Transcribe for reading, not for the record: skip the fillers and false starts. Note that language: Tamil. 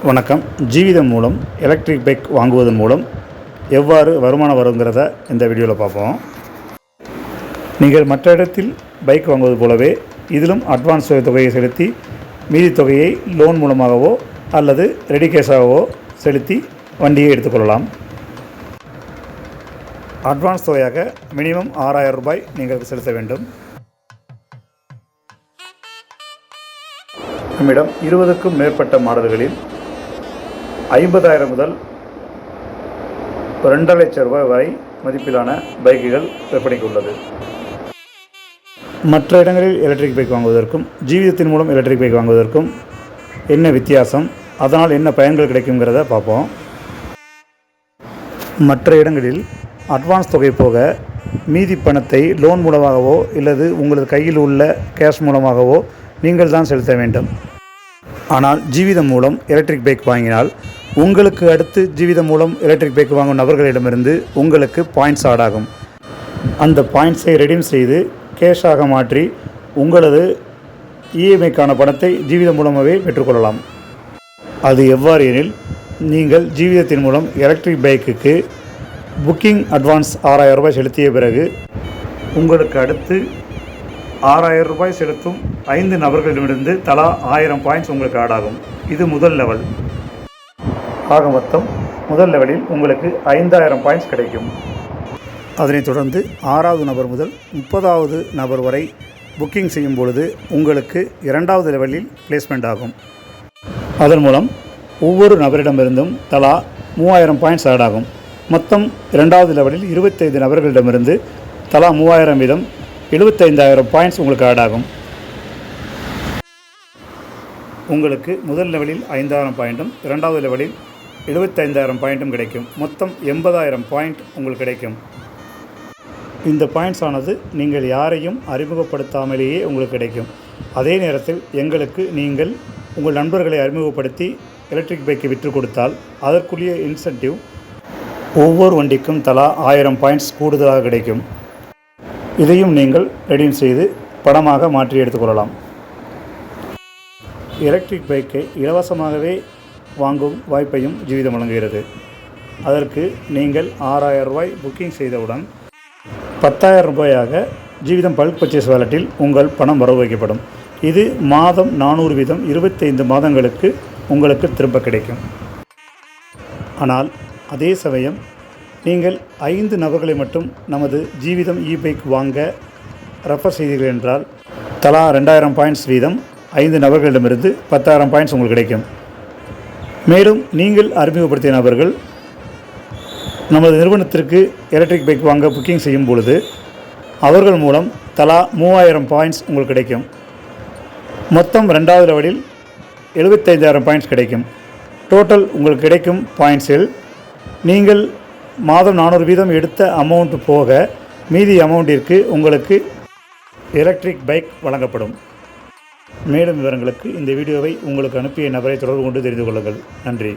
வணக்கம். ஜீவிதம் மூலம் எலக்ட்ரிக் பைக் வாங்குவதன் மூலம் எவ்வாறு வருமானம் வருங்கிறத இந்த வீடியோவில் பார்ப்போம். நீங்கள் மற்ற இடத்தில் பைக் வாங்குவது போலவே இதிலும் அட்வான்ஸ் தொகையை செலுத்தி மீதி தொகையை லோன் மூலமாகவோ அல்லது ரெடி கேஷாகவோ செலுத்தி வண்டியை எடுத்துக்கொள்ளலாம். அட்வான்ஸ் தொகையாக மினிமம் 6000 ரூபாய் நீங்கள் செலுத்த வேண்டும். நம்மிடம் 20க்கும் மேற்பட்ட மாடல்களில் 50,000 முதல் 2,00,000 ரூபாய் வரை மதிப்பிலான பைக்குகள் விற்பனைக்கு உள்ளது. மற்ற இடங்களில் எலக்ட்ரிக் பைக் வாங்குவதற்கும் ஜீவிதத்தின் மூலம் எலக்ட்ரிக் பைக் வாங்குவதற்கும் என்ன வித்தியாசம், அதனால் என்ன பயன்கள் கிடைக்குங்கிறத பார்ப்போம். மற்ற இடங்களில் அட்வான்ஸ் தொகை போக மீதி பணத்தை லோன் மூலமாகவோ இல்லது உங்களது கையில் உள்ள கேஷ் மூலமாகவோ நீங்கள் தான் செலுத்த வேண்டும். ஆனால் ஜீவிதம் மூலம் எலக்ட்ரிக் பைக் வாங்கினால் உங்களுக்கு அடுத்து ஜீவிதம் மூலம் எலக்ட்ரிக் பைக் வாங்கும் நபர்களிடமிருந்து உங்களுக்கு பாயிண்ட்ஸ் ஆட் ஆகும். அந்த பாயிண்ட்ஸை ரெடீம் செய்து கேஷாக மாற்றி உங்களது இஎம்ஐக்கான பணத்தை ஜீவிதம் மூலமாகவே பெற்றுக்கொள்ளலாம். அது எவ்வாறு எனில், நீங்கள் ஜீவிதத்தின் மூலம் எலக்ட்ரிக் பைக்குக்கு புக்கிங் அட்வான்ஸ் 6000 ரூபாய் செலுத்திய பிறகு உங்களுக்கு அடுத்து 6000 ரூபாய் செலுத்தும் 5 நபர்களிடமிருந்து தலா 1000 பாயிண்ட்ஸ் உங்களுக்கு ஆட் ஆகும். இது முதல் லெவல். ஆக மொத்தம் முதல் லெவலில் உங்களுக்கு 5000 பாயிண்ட்ஸ் கிடைக்கும். அதனைத் தொடர்ந்து 6வது நபர் முதல் 30வது நபர் வரை புக்கிங் செய்யும் பொழுது உங்களுக்கு 2வது லெவலில் பிளேஸ்மெண்ட் ஆகும். அதன் மூலம் ஒவ்வொரு நபரிடமிருந்தும் தலா 3000 பாயிண்ட்ஸ் ஆட் ஆகும். மொத்தம் 2வது லெவலில் 25 நபர்களிடமிருந்து தலா 3000 வீதம் 75,000 பாயிண்ட்ஸ் உங்களுக்கு ஆட் ஆகும். உங்களுக்கு முதல் லெவலில் 5000 பாயிண்ட்டும் 2வது லெவலில் 75,000 பாயிண்ட்டும் கிடைக்கும். மொத்தம் 80,000 பாயிண்ட் உங்களுக்கு கிடைக்கும். இந்த பாயிண்ட்ஸ் ஆனது நீங்கள் யாரையும் அறிமுகப்படுத்தாமலேயே உங்களுக்கு கிடைக்கும். அதே நேரத்தில் எங்களுக்கு நீங்கள் உங்கள் நண்பர்களை அறிமுகப்படுத்தி எலக்ட்ரிக் பைக்கை விற்று கொடுத்தால் அதற்குரிய இன்சென்டிவ் ஒவ்வொரு வண்டிக்கும் தலா 1000 பாயிண்ட்ஸ் கூடுதலாக கிடைக்கும். இதையும் நீங்கள் ரெடீம் செய்து பணமாக மாற்றி எடுத்துக்கொள்ளலாம். எலக்ட்ரிக் பைக்கை இலவசமாகவே வாங்கும் வாய்ப்பையும் ஜீவிதம் வழங்குகிறது. அதற்கு நீங்கள் 6000 ரூபாய் புக்கிங் செய்தவுடன் 10,000 ரூபாயாக ஜீவிதம் பல்க் பர்ச்சேஸ் வாலெட்டில் உங்கள் பணம் வரவு வைக்கப்படும். இது மாதம் 400 வீதம் 25 மாதங்களுக்கு உங்களுக்கு திரும்ப கிடைக்கும். ஆனால் அதே சமயம் நீங்கள் 5 நபர்களை மட்டும் நமது ஜீவிதம் இ-பைக் வாங்க ரெஃபர் செய்தீர்கள் என்றால் தலா 2000 பாயிண்ட்ஸ் வீதம் 5 நபர்களிடமிருந்து 10,000 பாயிண்ட்ஸ் உங்களுக்கு கிடைக்கும். மேலும் நீங்கள் அறிமுகப்படுத்திய நபர்கள் நமது நிறுவனத்திற்கு எலக்ட்ரிக் பைக் வாங்க புக்கிங் செய்யும் பொழுது அவர்கள் மூலம் தலா 3000 பாயிண்ட்ஸ் உங்களுக்கு கிடைக்கும். மொத்தம் 2வது லெவலில் 75,000 பாயிண்ட்ஸ் கிடைக்கும். டோட்டல் உங்களுக்கு கிடைக்கும் பாயிண்ட்ஸில் நீங்கள் மாதம் 400 வீதம் எடுத்த அமௌண்ட் போக மீதி அமௌண்ட்டிற்கு உங்களுக்கு எலக்ட்ரிக் பைக் வழங்கப்படும். மேலும் விவரங்களுக்கு இந்த வீடியோவை உங்களுக்கு அனுப்பிய நபரை தொடர்பு கொண்டு தெரிந்து கொள்ளுங்கள். நன்றி.